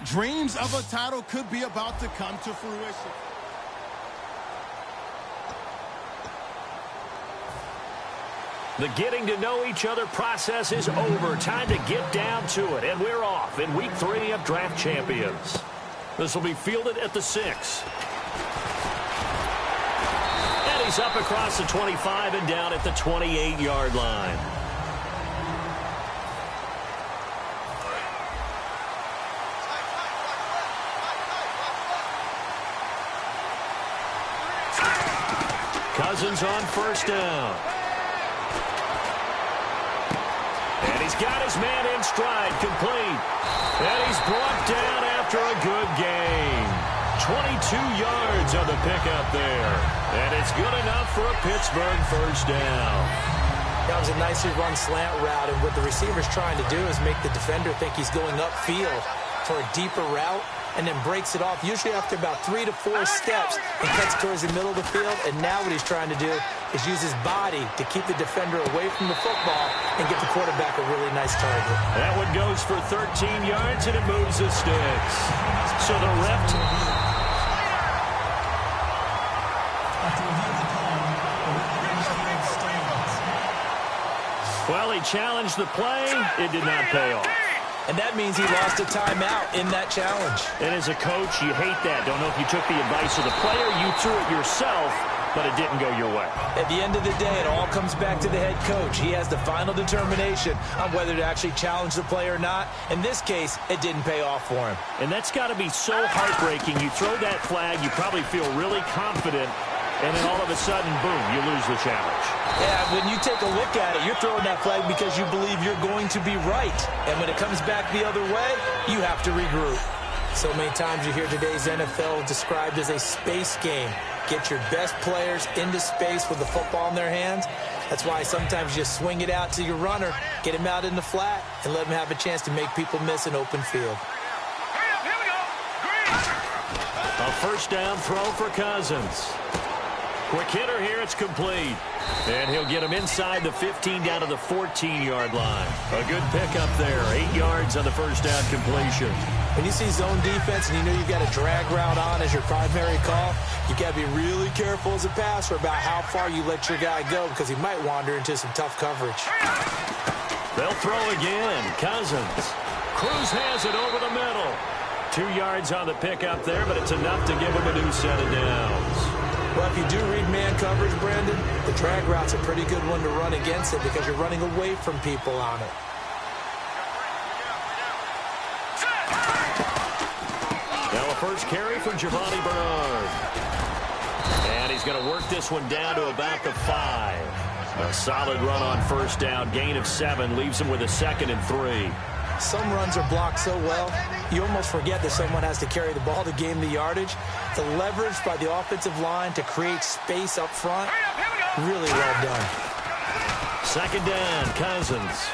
Dreams of a title could be about to come to fruition. The getting to know each other process is over. Time to get down to it. And we're off in Week 3 of Draft Champions. This will be fielded at the 6. And he's up across the 25 and down at the 28-yard line. Cousins on first down. And he's got his man in stride, complete. And he's brought down after a good gain. 22 yards on the pickup there. And it's good enough for a Pittsburgh first down. That was a nicely run slant route, and what the receiver's trying to do is make the defender think he's going upfield for a deeper route, and then breaks it off, usually after about 3 to 4 steps, and cuts towards the middle of the field. And now what he's trying to do is use his body to keep the defender away from the football and get the quarterback a really nice target. That one goes for 13 yards, and it moves the sticks. So the ref... Well, he challenged the play. It did not pay off. And that means he lost a timeout in that challenge. And as a coach, you hate that. Don't know if you took the advice of the player, you threw it yourself, but it didn't go your way. At the end of the day, it all comes back to the head coach. He has the final determination on whether to actually challenge the play or not. In this case, it didn't pay off for him. And that's got to be so heartbreaking. You throw that flag, you probably feel really confident, and then all of a sudden, boom, you lose the challenge. Yeah, when you take a look at it, you're throwing that flag because you believe you're going to be right. And when it comes back the other way, you have to regroup. So many times you hear today's NFL described as a space game. Get your best players into space with the football in their hands. That's why sometimes you swing it out to your runner, get him out in the flat, and let him have a chance to make people miss an open field. A first down throw for Cousins. Quick hitter here, it's complete. And he'll get him inside the 15 down to the 14-yard line. A good pickup there, 8 yards on the first down completion. When you see zone defense and you know you've got a drag route on as your primary call, you got to be really careful as a passer about how far you let your guy go because he might wander into some tough coverage. They'll throw again. Cousins. Cruz has it over the middle. 2 yards on the pickup there, but it's enough to give him a new set of downs. Well, if you do read man coverage, Brandon, the drag route's a pretty good one to run against it because you're running away from people on it. Now a first carry for Giovanni Bernard. And he's going to work this one down to about the 5. A solid run on first down. Gain of 7 leaves him with a 2nd and 3. Some runs are blocked so well, you almost forget that someone has to carry the ball to gain the yardage. The leverage by the offensive line to create space up front, really well done. Second down, Cousins.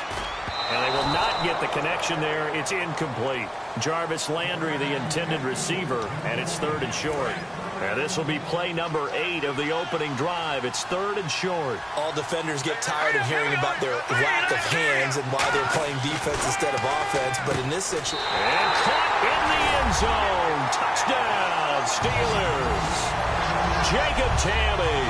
And they will not get the connection there. It's incomplete. Jarvis Landry, the intended receiver, and it's 3rd and short. And this will be play number 8 of the opening drive. It's 3rd and short. All defenders get tired of hearing about their lack of hands and why they're playing defense instead of offense. But in this situation... And caught in the end zone. Touchdown, Steelers. Jacob Tamme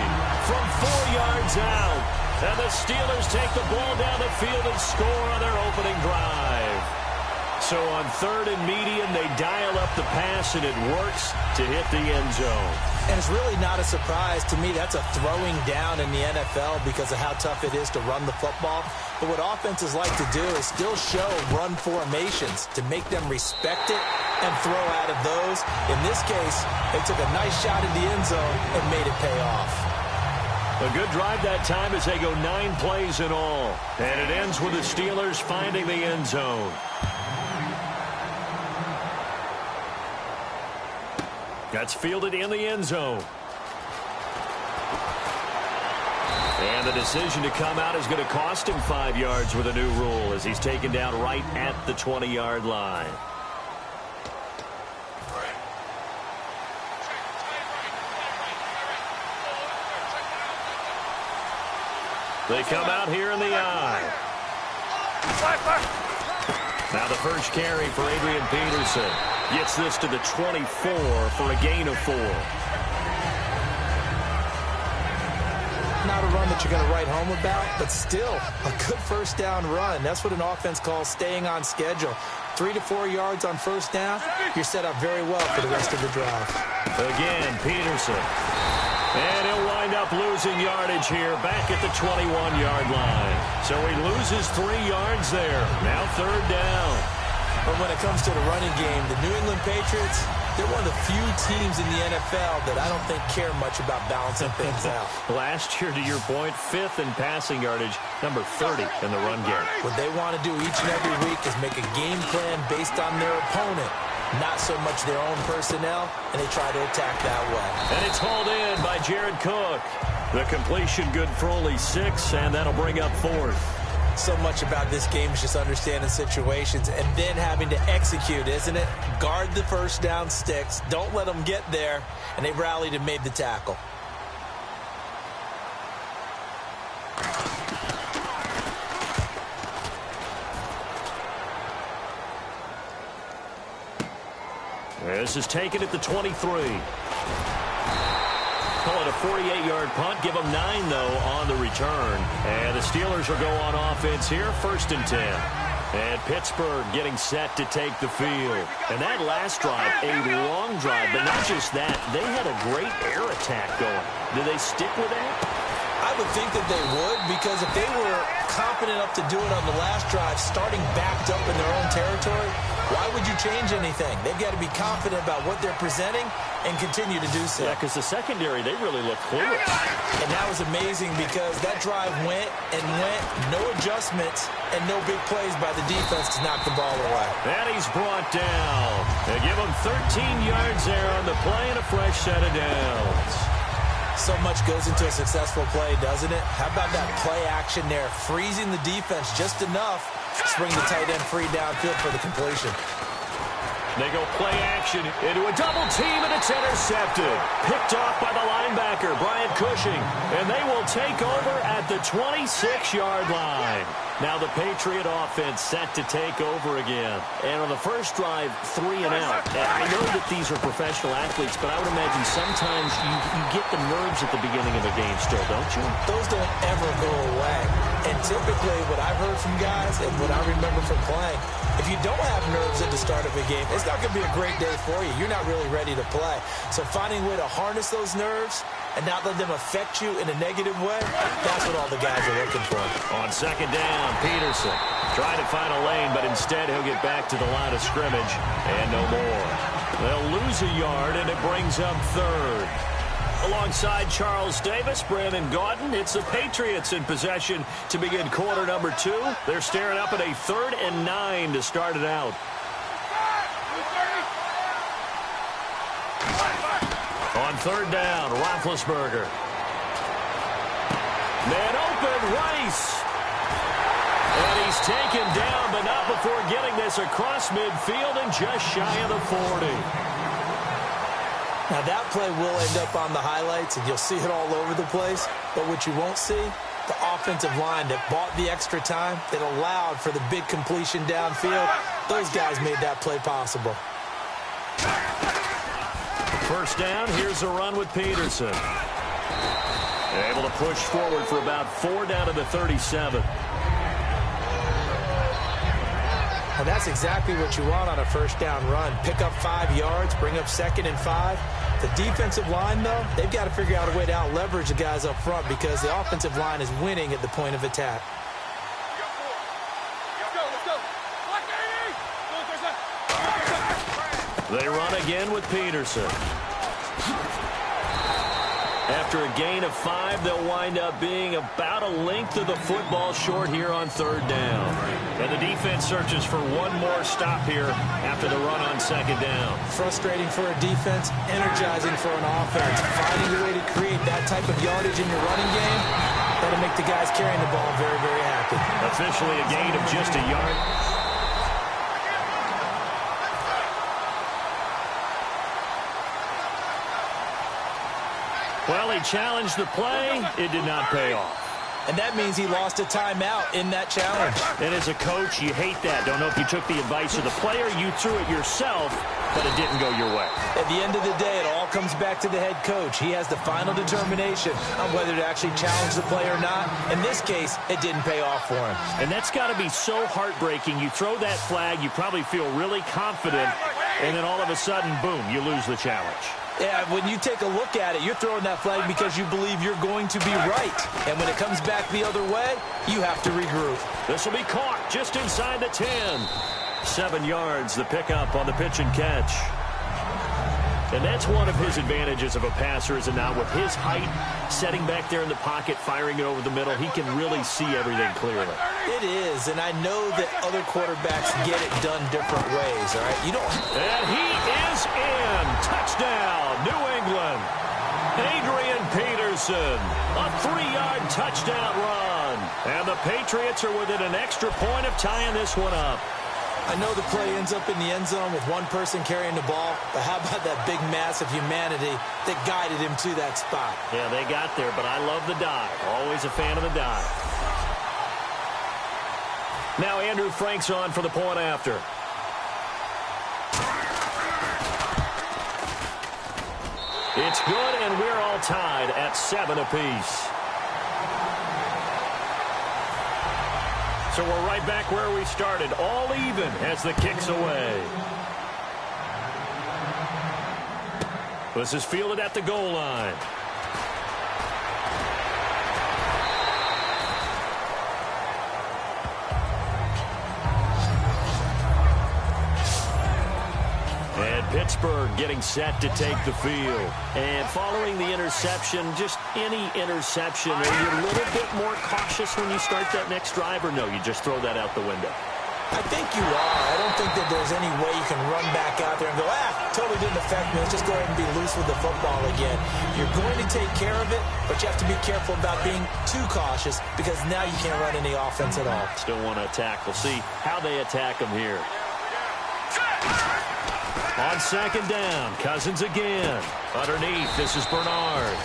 from 4 yards out. And the Steelers take the ball down the field and score on their opening drive. So on 3rd and medium, they dial up the pass, and it works to hit the end zone. And it's really not a surprise to me. That's a throwing down in the NFL because of how tough it is to run the football. But what offenses like to do is still show run formations to make them respect it and throw out of those. In this case, they took a nice shot in the end zone and made it pay off. A good drive that time as they go 9 plays in all. And it ends with the Steelers finding the end zone. That's fielded in the end zone. And the decision to come out is going to cost him 5 yards with a new rule as he's taken down right at the 20-yard line. They come out here in the eye. Now the first carry for Adrian Peterson. Gets this to the 24 for a gain of 4. Not a run that you're going to write home about, but still a good first down run. That's what an offense calls staying on schedule. 3 to 4 yards on first down, you're set up very well for the rest of the drive. Again, Peterson. And he'll wind up losing yardage here back at the 21-yard line. So he loses 3 yards there. Now third down. But when it comes to the running game, the New England Patriots, they're one of the few teams in the NFL that I don't think care much about balancing things out. Last year, to your point, 5th in passing yardage, number 30 in the run game. What they want to do each and every week is make a game plan based on their opponent, not so much their own personnel, and they try to attack that way. And it's hauled in by Jared Cook. The completion good for only 6, and that'll bring up 4th. So much about this game is just understanding situations and then having to execute, isn't it? Guard the first down sticks. Don't let them get there. And they rallied and made the tackle. This is taken at the 23. Call it a 48-yard punt. Give them 9, though, on the return. And the Steelers will go on offense here, 1st and 10. And Pittsburgh getting set to take the field. And that last drive, a long drive. But not just that, they had a great air attack going. Do they stick with that? I would think that they would, because if they were confident enough to do it on the last drive, starting backed up in their own territory, why would you change anything? They've got to be confident about what they're presenting and continue to do so. Yeah, because the secondary, they really look clueless. And that was amazing because that drive went and went, no adjustments, and no big plays by the defense to knock the ball away. And he's brought down. They give him 13 yards there on the play and a fresh set of downs. So much goes into a successful play, doesn't it? How about that play action there, freezing the defense just enough to bring the tight end free downfield for the completion. They go play action into a double team, and it's intercepted. Picked off by the linebacker, Brian Cushing, and they will take over at the 26-yard line. Now the Patriot offense set to take over again. And on the first drive, 3 and out. I know that these are professional athletes, but I would imagine sometimes you get the nerves at the beginning of a game still, don't you? Those don't ever go away. And typically what I've heard from guys and what I remember from playing, if you don't have nerves at the start of a game, it's not going to be a great day for you. You're not really ready to play. So finding a way to harness those nerves and not let them affect you in a negative way, that's what all the guys are looking for. On second down, Peterson trying to find a lane, but instead he'll get back to the line of scrimmage and no more. They'll lose a yard, and it brings up 3rd. Alongside Charles Davis, Brandon Gaudin, it's the Patriots in possession to begin quarter number 2. They're staring up at a 3rd and 9 to start it out. On third down, Roethlisberger. Man open, Rice. And he's taken down, but not before getting this across midfield and just shy of the 40. Now that play will end up on the highlights, and you'll see it all over the place. But what you won't see, the offensive line that bought the extra time, that allowed for the big completion downfield. Those guys made that play possible. First down, here's a run with Peterson. Able to push forward for about 4 down to the 37. And that's exactly what you want on a first down run. Pick up 5 yards, bring up 2nd and 5. The defensive line, though, they've got to figure out a way to out-leverage the guys up front because the offensive line is winning at the point of attack. They run again with Peterson. After a gain of 5, they'll wind up being about a length of the football short here on third down. And the defense searches for one more stop here after the run on second down. Frustrating for a defense, energizing for an offense. Finding a way to create that type of yardage in your running game, that'll make the guys carrying the ball very, very happy. Officially a gain of just a yard. Well, he challenged the play. It did not pay off. and that means he lost a timeout in that challenge. And as a coach, you hate that. Don't know if you took the advice of the player, you threw it yourself, but it didn't go your way. At the end of the day, it all comes back to the head coach. He has the final determination on whether to actually challenge the play or not. In this case, it didn't pay off for him. And that's got to be so heartbreaking. You throw that flag, you probably feel really confident, and then all of a sudden, boom, you lose the challenge. Yeah, when you take a look at it, you're throwing that flag because you believe you're going to be right. And when it comes back the other way, you have to regroup. This will be caught just inside the 10. 7 yards, the pickup on the pitch and catch. And that's one of his advantages of a passer, is it not? With his height, setting back there in the pocket, firing it over the middle, he can really see everything clearly. It is, and I know that other quarterbacks get it done different ways, all right? You don't... And he is in. Touchdown, New England. Adrian Peterson, a 3-yard touchdown run. And the Patriots are within an extra point of tying this one up. I know the play ends up in the end zone with one person carrying the ball, but how about that big mass of humanity that guided him to that spot? Yeah, they got there, but I love the dive. Always a fan of the dive. Now Andrew Frank's on for the point after. It's good, and we're all tied at 7 apiece. So we're right back where we started, all even as the kick's away. This is fielded at the goal line. And Pittsburgh getting set to take the field. And following the interception, just any interception, are you a little bit more cautious when you start that next drive, or no, you just throw that out the window? I think you are. I don't think that there's any way you can run back out there and go, totally didn't affect me. Let's just go ahead and be loose with the football again. You're going to take care of it, but you have to be careful about being too cautious, because now you can't run any offense at all. Still want to attack. We'll see how they attack them here. On second down, Cousins again. Underneath, this is Bernard.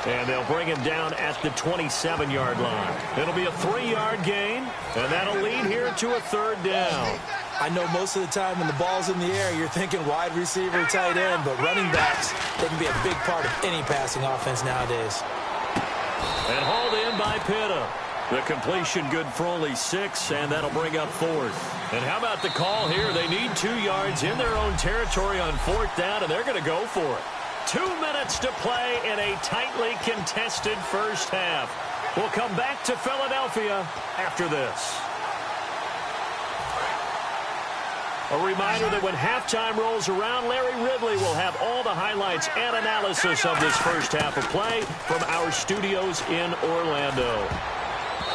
And they'll bring him down at the 27-yard line. It'll be a 3-yard gain, and that'll lead here to a 3rd down. I know most of the time when the ball's in the air, you're thinking wide receiver, tight end, but running backs, they can be a big part of any passing offense nowadays. And hauled in by Pitta. The completion good for only 6, and that'll bring up 4th. And how about the call here? They need 2 yards in their own territory on 4th down, and they're going to go for it. 2 minutes to play in a tightly contested first half. We'll come back to Philadelphia after this. A reminder that when halftime rolls around, Larry Ridley will have all the highlights and analysis of this first half of play from our studios in Orlando.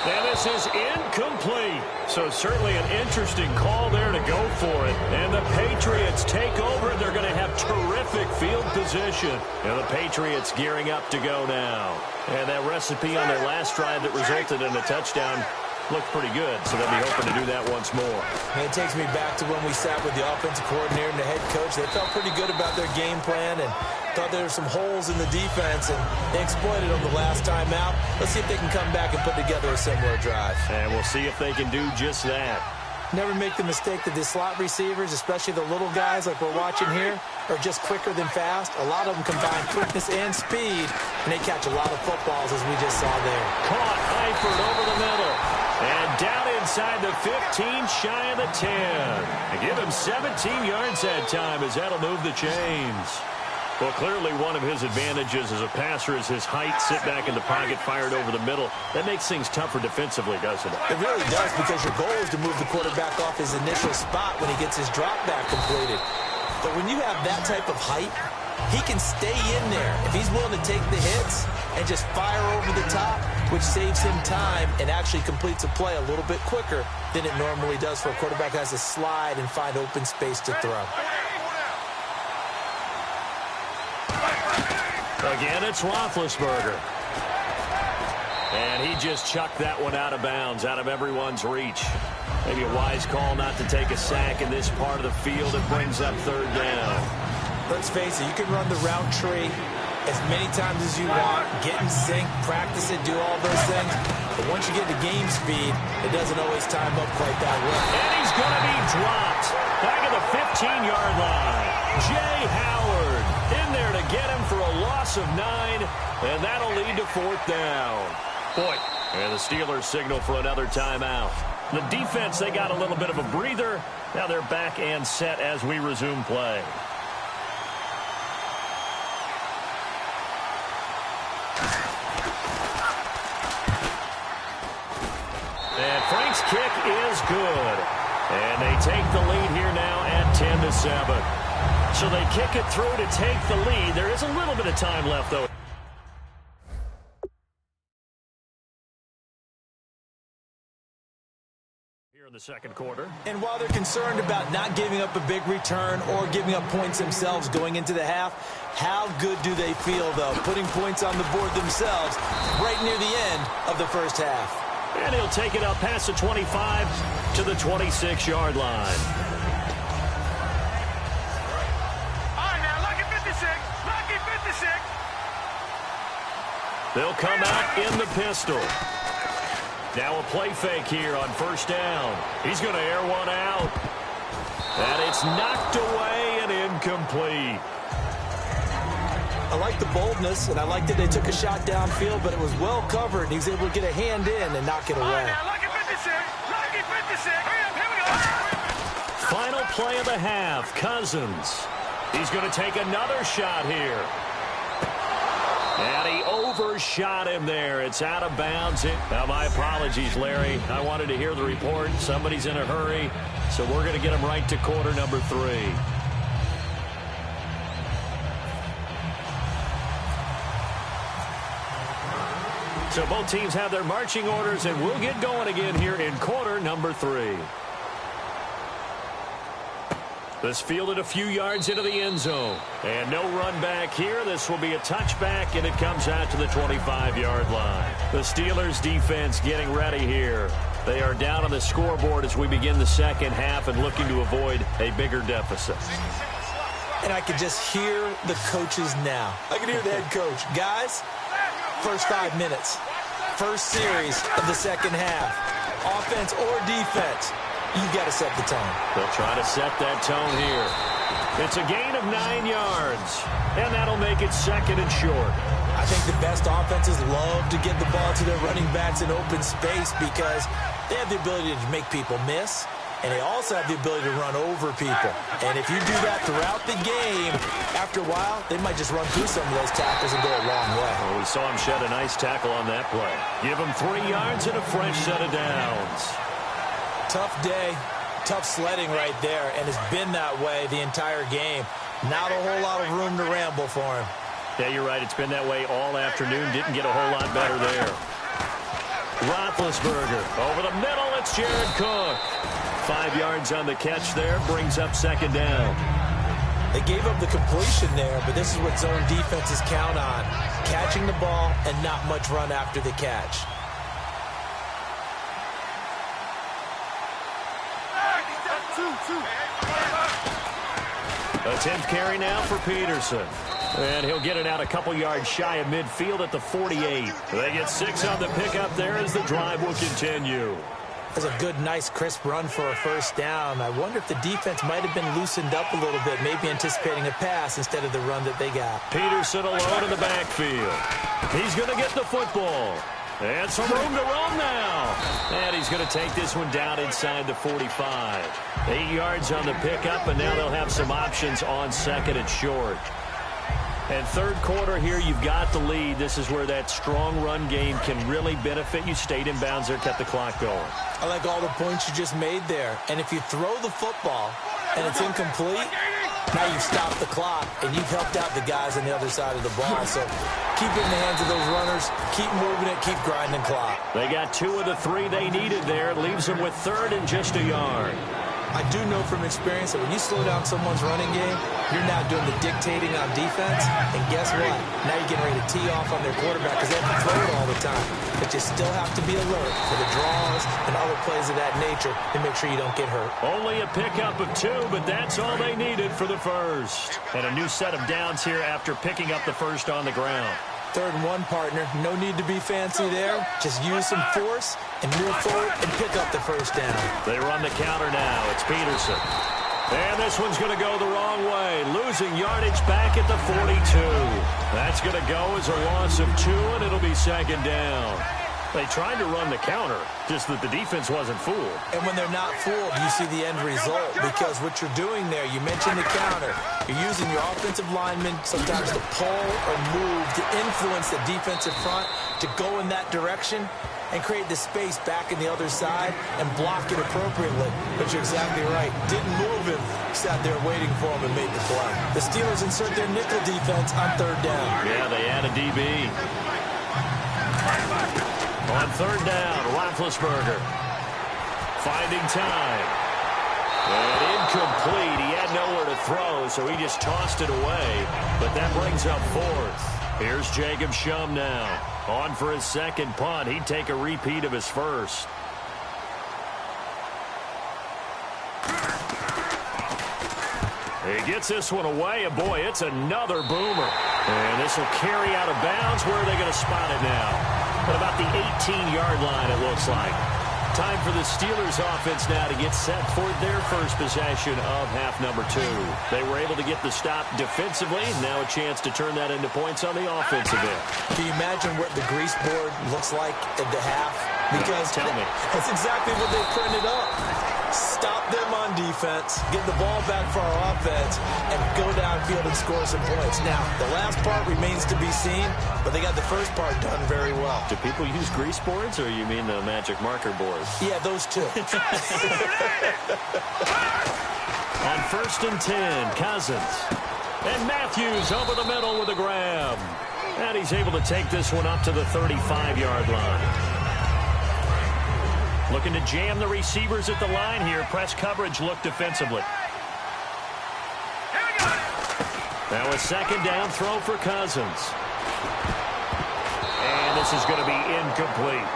And this is incomplete. So certainly an interesting call there to go for it. And the Patriots take over. They're going to have terrific field position. And the Patriots gearing up to go now. And that recipe on their last drive that resulted in a touchdown looked pretty good. So they'll be hoping to do that once more. And it takes me back to when we sat with the offensive coordinator and the head coach. They felt pretty good about their game plan and thought there were some holes in the defense, and they exploited them the last time out. Let's see if they can come back and put together a similar drive. And we'll see if they can do just that. Never make the mistake that the slot receivers, especially the little guys like we're watching here, are just quicker than fast. A lot of them combine quickness and speed, and they catch a lot of footballs, as we just saw there. Caught Eifert over the middle. And down inside the 15, shy of the 10. And give him 17 yards that time, as that'll move the chains. Well, clearly one of his advantages as a passer is his height. Sit back in the pocket, fired over the middle. That makes things tougher defensively, doesn't it? It really does, because your goal is to move the quarterback off his initial spot when he gets his drop back completed. But when you have that type of height, he can stay in there. If he's willing to take the hits and just fire over the top, which saves him time and actually completes a play a little bit quicker than it normally does for a quarterback who has to slide and find open space to throw. Again, it's Roethlisberger. And he just chucked that one out of bounds, out of everyone's reach. Maybe a wise call not to take a sack in this part of the field. It brings up 3rd down. Let's face it, you can run the route tree as many times as you want, get in sync, practice it, do all those things. But once you get to game speed, it doesn't always time up quite that well. And he's going to be dropped back at the 15-yard line. Jay Howard in there to get him for a loss of 9, and that'll lead to 4th down. Boy, and the Steelers signal for another timeout. The defense, they got a little bit of a breather. Now they're back and set as we resume play. And Frank's kick is good. And they take the lead here now at 10-7. So they kick it through to take the lead. There is a little bit of time left, though. Here in the second quarter. And while they're concerned about not giving up a big return or giving up points themselves going into the half, how good do they feel, though, putting points on the board themselves right near the end of the first half? And he'll take it up past the 25 to the 26-yard line. All right, now, lucky 56. Lucky 56. They'll come out in the pistol. Now a play fake here on first down. He's going to air one out. And it's knocked away and incomplete. I like the boldness, and I like that they took a shot downfield, but it was well covered. He was able to get a hand in and knock it away. All right, now, lucky 56. Lucky 56. Here we go. Final play of the half, Cousins. He's going to take another shot here. And he overshot him there. It's out of bounds. Now, my apologies, Larry. I wanted to hear the report. Somebody's in a hurry, so we're going to get him right to quarter number 3. So both teams have their marching orders, and we'll get going again here in quarter number 3. This fielded a few yards into the end zone. And no run back here. This will be a touchback, and it comes out to the 25-yard line. The Steelers defense getting ready here. They are down on the scoreboard as we begin the second half and looking to avoid a bigger deficit. And I could just hear the coaches now. I can hear the head coach. Guys, first 5 minutes, first series of the second half, offense or defense, you've got to set the tone. They'll try to set that tone here. It's a gain of 9 yards, and that'll make it second and short. I think the best offenses love to get the ball to their running backs in open space because they have the ability to make people miss, and they also have the ability to run over people. And if you do that throughout the game, after a while, they might just run through some of those tackles and go a long way. Well, we saw him shed a nice tackle on that play. Give him 3 yards and a fresh set of downs. Tough day, tough sledding right there, and it's been that way the entire game. Not a whole lot of room to ramble for him. Yeah, you're right. It's been that way all afternoon. Didn't get a whole lot better there. Roethlisberger over the middle. It's Jared Cook. 5 yards on the catch there. Brings up second down. They gave up the completion there, but this is what zone defenses count on. Catching the ball and not much run after the catch. A 10th carry now for Peterson. And he'll get it out a couple yards shy of midfield at the 48. They get 6 on the pickup there as the drive will continue. That's a good, nice, crisp run for a first down. I wonder if the defense might have been loosened up a little bit, maybe anticipating a pass instead of the run that they got. Peterson alone in the backfield. He's going to get the football. And some room to run now. And he's going to take this one down inside the 45. 8 yards on the pickup, and now they'll have some options on second and short. And third quarter here, you've got the lead. This is where that strong run game can really benefit you. Stayed in bounds there, kept the clock going. I like all the points you just made there. And if you throw the football and it's incomplete, now you've stopped the clock and you've helped out the guys on the other side of the ball. So keep it in the hands of those runners. Keep moving it. Keep grinding clock. They got 2 of the 3 they needed there. Leaves them with third and just a yard. I do know from experience that when you slow down someone's running game, you're now doing the dictating on defense. And guess what? Now you're getting ready to tee off on their quarterback because they have to throw it all the time. But you still have to be alert for the draws and other plays of that nature to make sure you don't get hurt. Only a pickup of 2, but that's all they needed for the first. And a new set of downs here after picking up the first on the ground. 3rd and 1, partner. No need to be fancy there. Just use some force and move forward and pick up the first down. They run the counter now. It's Peterson. And this one's going to go the wrong way. Losing yardage back at the 42. That's going to go as a loss of 2, and it'll be 2nd down. They tried to run the counter, just that the defense wasn't fooled. And when they're not fooled, you see the end result. Because what you're doing there, you mentioned the counter. You're using your offensive linemen sometimes to pull or move to influence the defensive front to go in that direction and create the space back in the other side and block it appropriately. But you're exactly right. Didn't move him. Sat there waiting for him and made the play. The Steelers insert their nickel defense on 3rd down. Yeah, they add a DB. On 3rd down, Roethlisberger finding time. And incomplete. He had nowhere to throw, so he just tossed it away. But that brings up 4th. Here's Jacob Shum now. On for his 2nd punt. He'd take a repeat of his first. He gets this one away, and boy, it's another boomer. And this will carry out of bounds. Where are they going to spot it now? At about the 18-yard line, it looks like. Time for the Steelers offense now to get set for their first possession of half number 2. They were able to get the stop defensively. Now a chance to turn that into points on the offensive end. Can you imagine what the grease board looks like at the half? Because tell me. That's exactly what they printed up. Stop them on defense, get the ball back for our offense, and go downfield and score some points. Now, the last part remains to be seen, but they got the first part done very well. Do people use grease boards, or you mean the magic marker boards? Yeah, those two. On 1st and 10, Cousins. And Matthews over the middle with a grab. And he's able to take this one up to the 35-yard line. Looking to jam the receivers at the line here. Press coverage look defensively. Now a 2nd down throw for Cousins. And this is going to be incomplete.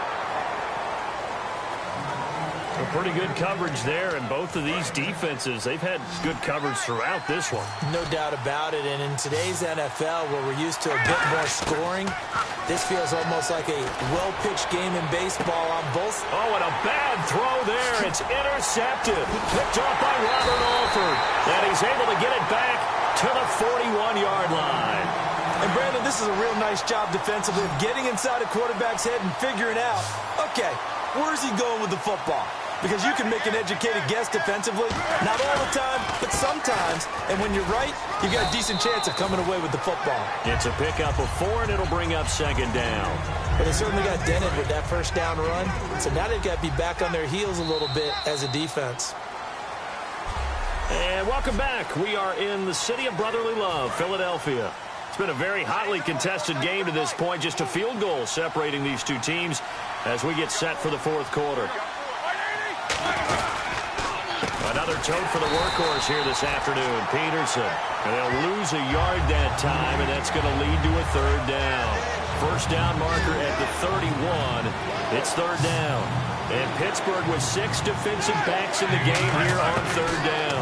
A pretty good coverage there, and both of these defenses, they've had good coverage throughout this one. No doubt about it, and in today's NFL, where we're used to a bit more scoring, this feels almost like a well-pitched game in baseball on both. Oh, and a bad throw there. It's intercepted. Picked off by Robert Alford, and he's able to get it back to the 41-yard line. And, Brandon, this is a real nice job defensively of getting inside a quarterback's head and figuring out, okay, where's he going with the football? Because you can make an educated guess defensively. Not all the time, but sometimes. And when you're right, you got a decent chance of coming away with the football. It's a pickup of 4, and it'll bring up 2nd down. But they certainly got dented with that first down run. So now they've got to be back on their heels a little bit as a defense. And welcome back. We are in the city of brotherly love, Philadelphia. It's been a very hotly contested game to this point. Just a field goal separating these two teams as we get set for the 4th quarter. Another tote for the workhorse here this afternoon, Peterson. And they'll lose a yard that time, and that's going to lead to a 3rd down. First down marker at the 31. It's 3rd down. And Pittsburgh with 6 defensive backs in the game here on 3rd down.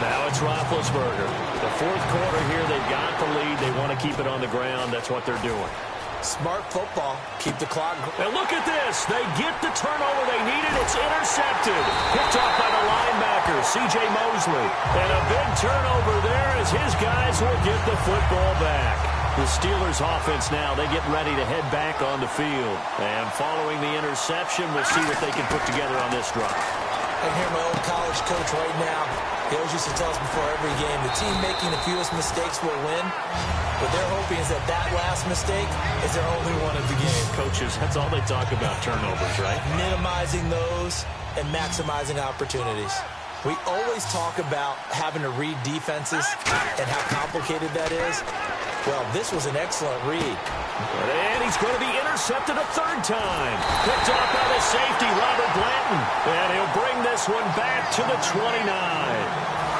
Now it's Roethlisberger. The 4th quarter here, they've got the lead. They want to keep it on the ground. That's what they're doing. Smart football. Keep the clock. And look at this. They get the turnover they needed. It's intercepted. Picked off by the linebacker, C.J. Mosley. And a big turnover there as his guys will get the football back. The Steelers offense now, they get ready to head back on the field. And following the interception, we'll see what they can put together on this drive. I hear my old college coach right now. He always used to tell us before every game, the team making the fewest mistakes will win. What they're hoping is that last mistake is their only one of the game. Coaches, that's all they talk about, turnovers, right? Minimizing those and maximizing opportunities. We always talk about having to read defenses and how complicated that is. Well, this was an excellent read. And he's going to be intercepted a 3rd time. Picked off by the safety, Robert Blanton. And he'll bring this this one back to the 29.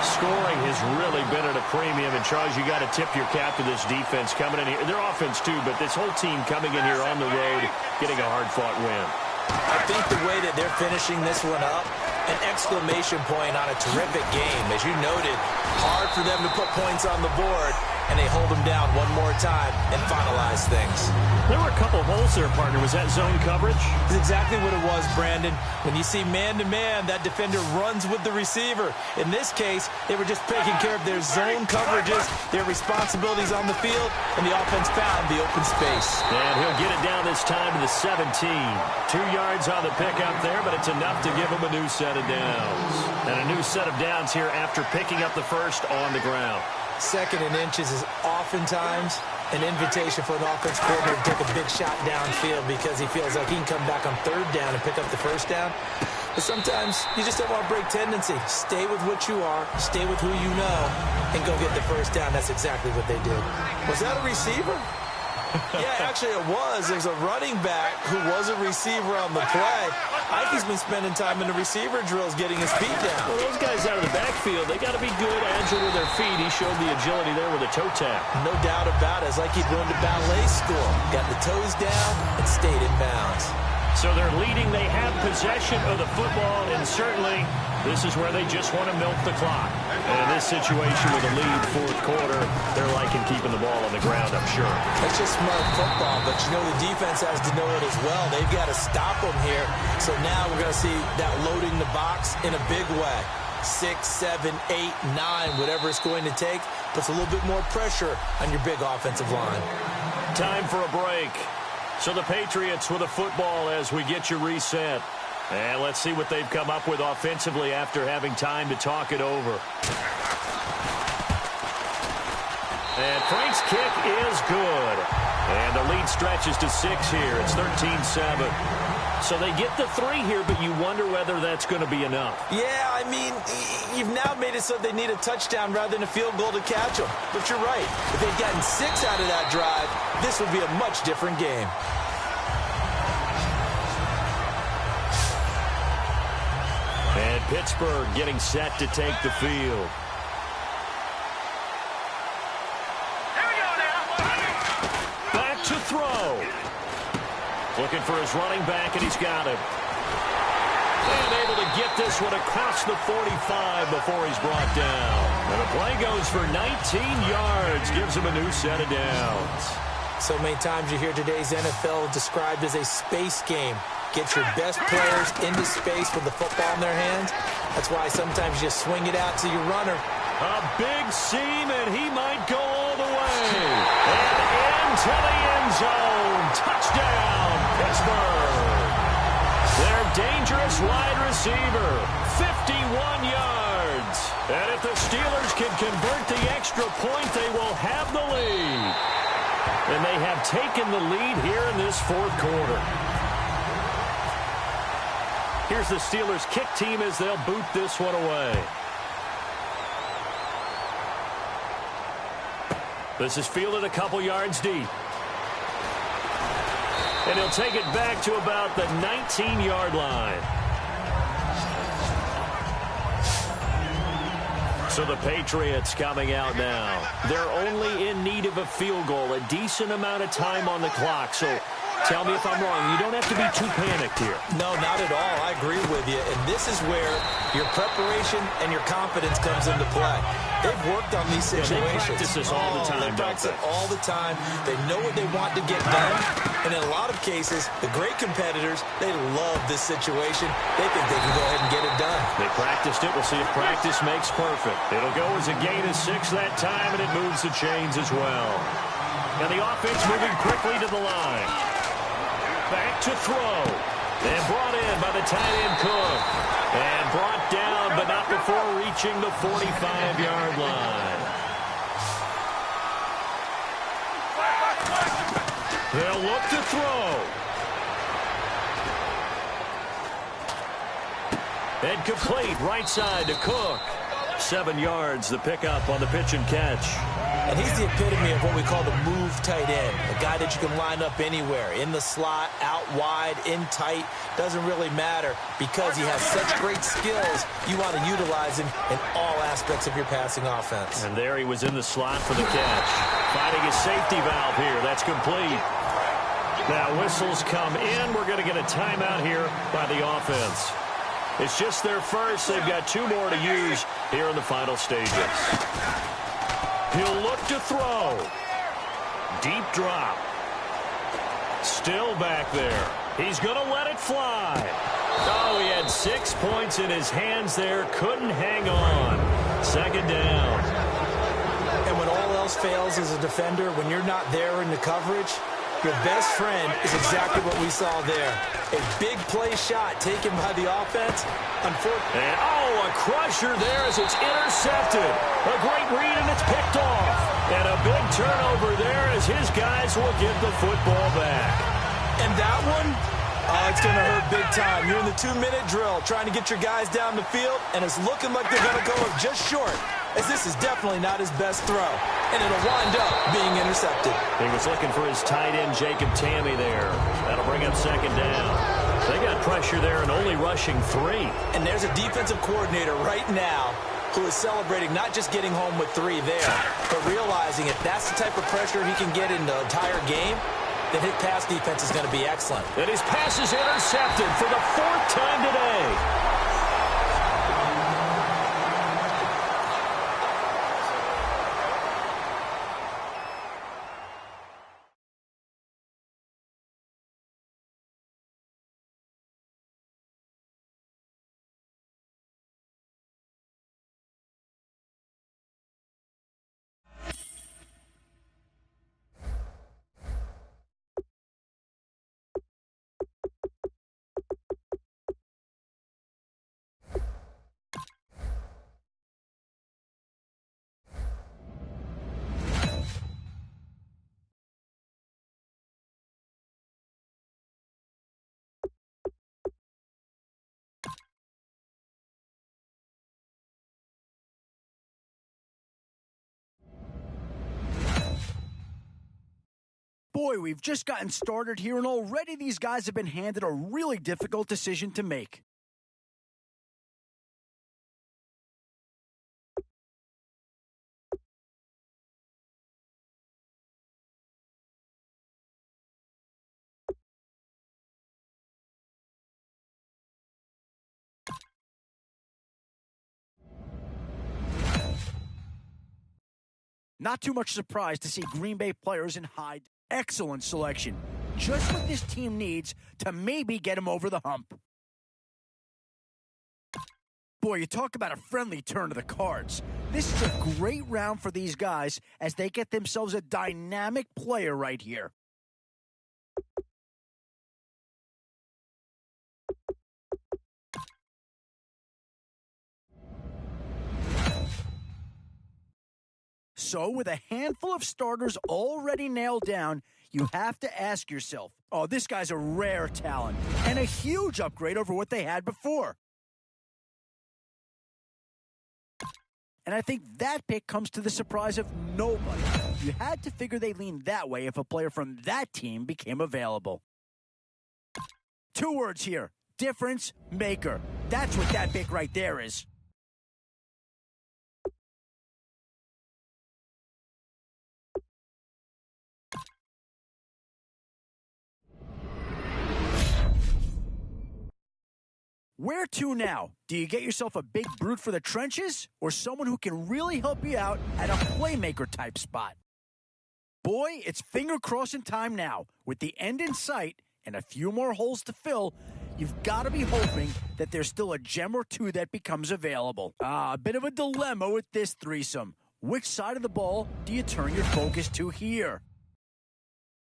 Scoring has really been at a premium. And, Charles, you got to tip your cap to this defense coming in here. Their offense, too, but this whole team coming in here on the road, getting a hard-fought win. I think the way that they're finishing this one up, an exclamation point on a terrific game. As you noted, hard for them to put points on the board, and they hold them down one more time and finalize things. There were a couple holes there, partner. Was that zone coverage? That's exactly what it was, Brandon. When you see man-to-man, that defender runs with the receiver. In this case, they were just taking care of their zone coverages, their responsibilities on the field, and the offense found the open space. And he'll get it down this time to the 17. 2 yards on the pickup there, but it's enough to give him a new set of downs. And a new set of downs here after picking up the first on the ground. Second and inches is oftentimes an invitation for an offense coordinator to take a big shot downfield because he feels like he can come back on third down and pick up the first down. But sometimes you just don't want to break tendency. Stay with what you are, stay with who you know, and go get the first down. That's exactly what they did. Was that a receiver? Yeah, actually it was. There's a running back who was a receiver on the play. Ike's been spending time in the receiver drills getting his feet down. Well, those guys out of the backfield, they got to be good, agile with their feet. He showed the agility there with a toe tap. No doubt about it. It's like he'd gone to ballet school. Got the toes down and stayed in bounds. So they're leading. They have possession of the football, and certainly this is where they just want to milk the clock. And in this situation with a lead fourth quarter, they're liking keeping the ball on the ground, I'm sure. That's just smart football, but you know the defense has to know it as well. They've got to stop them here. So now we're going to see that loading the box in a big way. 6, 7, 8, 9, whatever it's going to take, puts a little bit more pressure on your big offensive line. Time for a break. So the Patriots with a football as we get you reset. And let's see what they've come up with offensively after having time to talk it over. And Frank's kick is good. And the lead stretches to 6 here. It's 13-7. So they get the 3 here, but you wonder whether that's going to be enough. Yeah, I mean, you've now made it so they need a touchdown rather than a field goal to catch them. But you're right. If they'd gotten 6 out of that drive, this would be a much different game. And Pittsburgh getting set to take the field. Here we go now. Back to throw. Looking for his running back, and he's got it. And able to get this one across the 45 before he's brought down. And the play goes for 19 yards. Gives him a new set of downs. So many times you hear today's NFL described as a space game. Get your best players into space with the football in their hands. That's why sometimes you swing it out to your runner. A big seam, and he might go all the way. And into the end zone. Touchdown, Pittsburgh. Their dangerous wide receiver, 51 yards. And if the Steelers can convert the extra point, they will have the lead. And they have taken the lead here in this fourth quarter. Here's the Steelers kick team as they'll boot this one away. This is fielded a couple yards deep. And he'll take it back to about the 19-yard line. So the Patriots coming out now. They're only in need of a field goal, a decent amount of time on the clock. So tell me if I'm wrong. You don't have to be too panicked here. No, not at all. I agree with you. And this is where your preparation and your confidence comes into play. They've worked on these situations. Yeah, they practice this all the time. They practice it all the time. They know what they want to get done. And in a lot of cases, the great competitors, they love this situation. They think they can go ahead and get it done. They practiced it. We'll see if practice makes perfect. It'll go as a gain of 6 that time, and it moves the chains as well. And the offense moving quickly to the line. Back to throw. And brought in by the tight end Cook. And brought down, but not before reaching the 45-yard line. They'll look to throw. And complete right side to Cook. 7 yards, the pickup on the pitch and catch. And he's the epitome of what we call the move tight end, a guy that you can line up anywhere, in the slot, out wide, in tight, doesn't really matter because he has such great skills. You want to utilize him in all aspects of your passing offense. And there he was in the slot for the catch. Finding his safety valve here. That's complete. Now whistles come in. We're going to get a timeout here by the offense. It's just their first. They've got 2 more to use here in the final stages. He'll look to throw. Deep drop. Still back there. He's going to let it fly. Oh, he had 6 points in his hands there. Couldn't hang on. 2nd down. And when all else fails as a defender, when you're not there in the coverage, your best friend is exactly what we saw there. A big play shot taken by the offense. Unfortunately. And, a crusher there as it's intercepted. A great read, and it's picked off. And a big turnover there as his guys will get the football back. And that one, it's going to hurt big time. You're in the 2-minute drill trying to get your guys down the field, and it's looking like they're going to go just short, as this is definitely not his best throw. And it'll wind up being intercepted. He was looking for his tight end, Jacob Tammy, there. That'll bring up 2nd down. They got pressure there and only rushing 3. And there's a defensive coordinator right now who is celebrating not just getting home with 3 there, but realizing if that's the type of pressure he can get in the entire game, then his pass defense is going to be excellent. And his pass is intercepted for the 4th time today. Boy, we've just gotten started here, and already these guys have been handed a really difficult decision to make. Not too much surprise to see Green Bay players in high. Excellent selection. Just what this team needs to maybe get him over the hump. Boy, you talk about a friendly turn to the cards. This is a great round for these guys as they get themselves a dynamic player right here. So, with a handful of starters already nailed down, you have to ask yourself, oh, this guy's a rare talent and a huge upgrade over what they had before. And I think that pick comes to the surprise of nobody. You had to figure they leaned that way if a player from that team became available. 2 words here, difference maker. That's what that pick right there is. Where to now? Do you get yourself a big brute for the trenches or someone who can really help you out at a playmaker type spot? Boy, it's finger crossing time now. With the end in sight and a few more holes to fill, you've got to be hoping that there's still a gem or 2 that becomes available. A bit of a dilemma with this threesome. Which side of the ball do you turn your focus to here?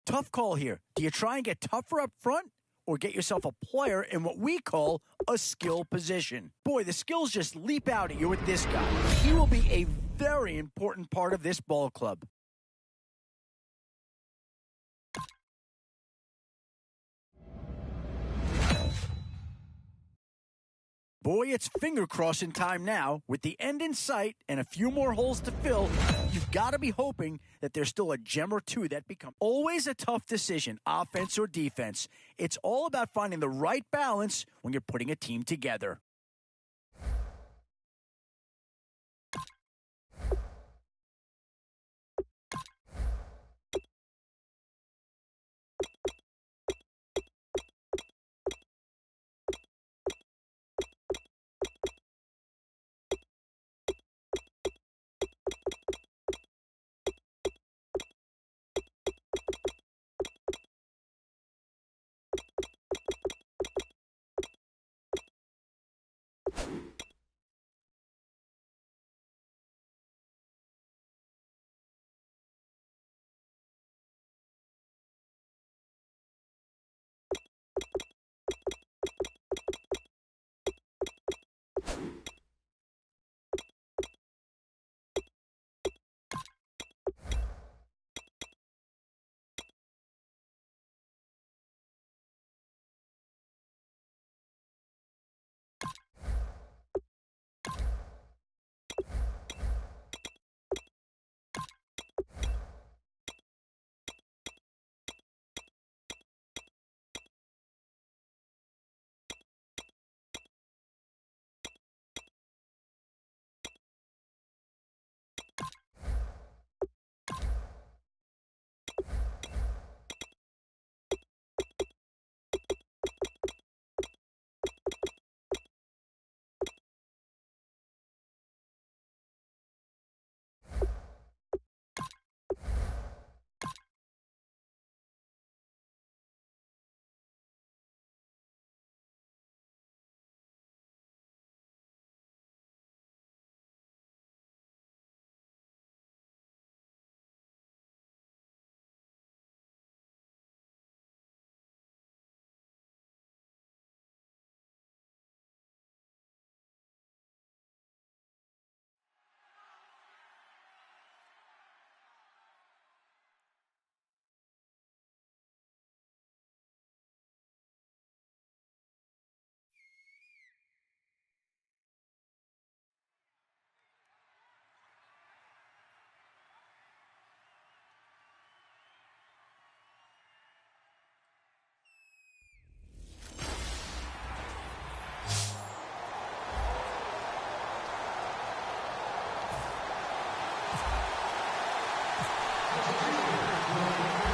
Tough call here. Do you try and get tougher up front? Or get yourself a player in what we call a skill position. Boy, the skills just leap out at you with this guy. He will be a very important part of this ball club. Boy, it's finger-crossing time now. With the end in sight and a few more holes to fill, you've got to be hoping that there's still a gem or two that become always a tough decision, offense or defense. It's all about finding the right balance when you're putting a team together.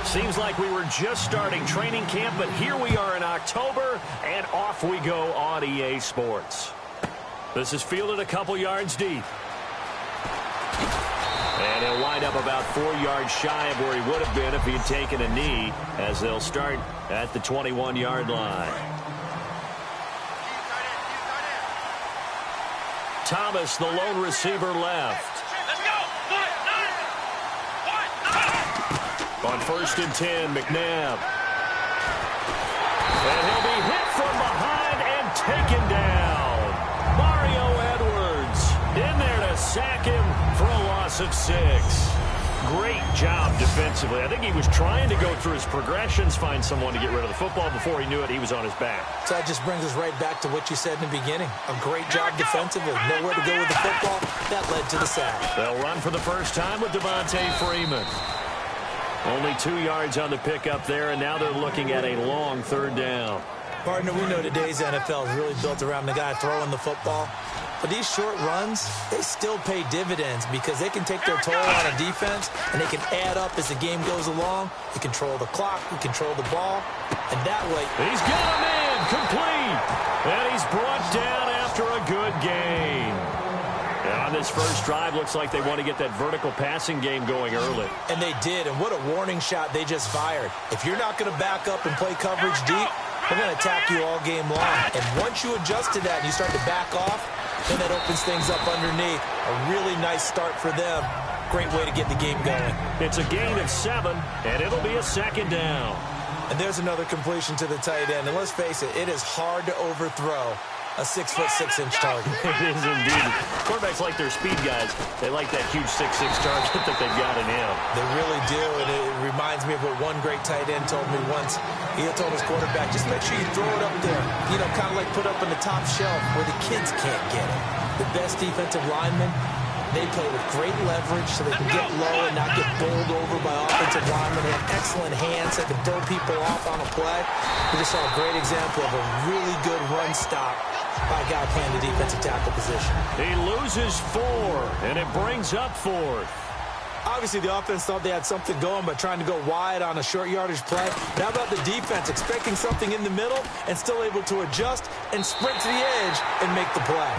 Seems like we were just starting training camp, but here we are in October, and off we go on EA Sports. This is fielded a couple yards deep. And he'll wind up about 4 yards shy of where he would have been if he had taken a knee, as they'll start at the 21-yard line. Thomas, the lone receiver, left. On 1st and 10, McNabb. And he'll be hit from behind and taken down. Mario Edwards in there to sack him for a loss of 6. Great job defensively. I think he was trying to go through his progressions, find someone to get rid of the football. Before he knew it, he was on his back. So that just brings us right back to what you said in the beginning. A great job defensively. Nowhere to go with the football. That led to the sack. They'll run for the first time with Devontae Freeman. Only 2 yards on the pickup there, and now they're looking at a long 3rd down. Partner, we know today's NFL is really built around the guy throwing the football. But these short runs, they still pay dividends because they can take their toll on a defense, and they can add up as the game goes along. They control the clock, they control the ball, and that way... He's got a man, complete, and he's brought down after a good gain. And on this first drive, looks like they want to get that vertical passing game going early. And they did, and what a warning shot they just fired. If you're not going to back up and play coverage deep, we're going to attack you all game long. And once you adjust to that and you start to back off, then that opens things up underneath. A really nice start for them. Great way to get the game going. It's a gain of 7, and it'll be a 2nd down. And there's another completion to the tight end. And let's face it, it is hard to overthrow. a 6'6" target. It is indeed. Quarterbacks like their speed guys. They like that huge 6'6" target that they've got in him. They really do, and it reminds me of what one great tight end told me once. He had told his quarterback, just make sure you throw it up there. You know, kind of like put up on the top shelf where the kids can't get it. The best defensive linemen, they play with great leverage so they can get low and not get bowled over by offensive linemen. They have excellent hands that can throw people off on a play. We just saw a great example of a really good run stop by a guy playing the defensive tackle position. He loses 4, and it brings up 4th. Obviously, the offense thought they had something going by trying to go wide on a short yardage play. Now about the defense, expecting something in the middle and still able to adjust and sprint to the edge and make the play.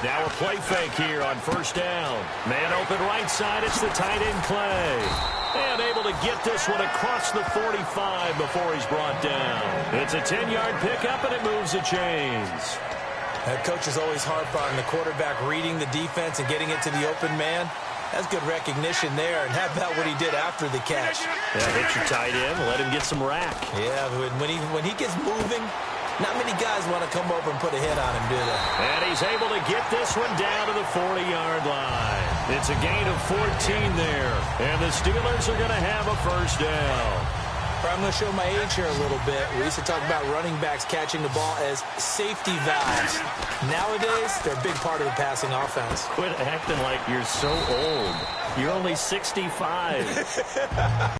Now a play fake here on first down. Man open right side. It's the tight end Clay. And able to get this one across the 45 before he's brought down. It's a 10-yard pickup, and it moves the chains. Coaches always harp on the quarterback reading the defense and getting it to the open man. That's good recognition there. And how about what he did after the catch? Yeah, hit your tight end. Let him get some rack. Yeah, when he gets moving, not many guys want to come over and put a hit on him, do they? And he's able to get this one down to the 40-yard line. It's a gain of 14 there. And the Steelers are going to have a first down. I'm going to show my age here a little bit. We used to talk about running backs catching the ball as safety valves. Nowadays, they're a big part of the passing offense. Quit acting like you're so old. You're only 65.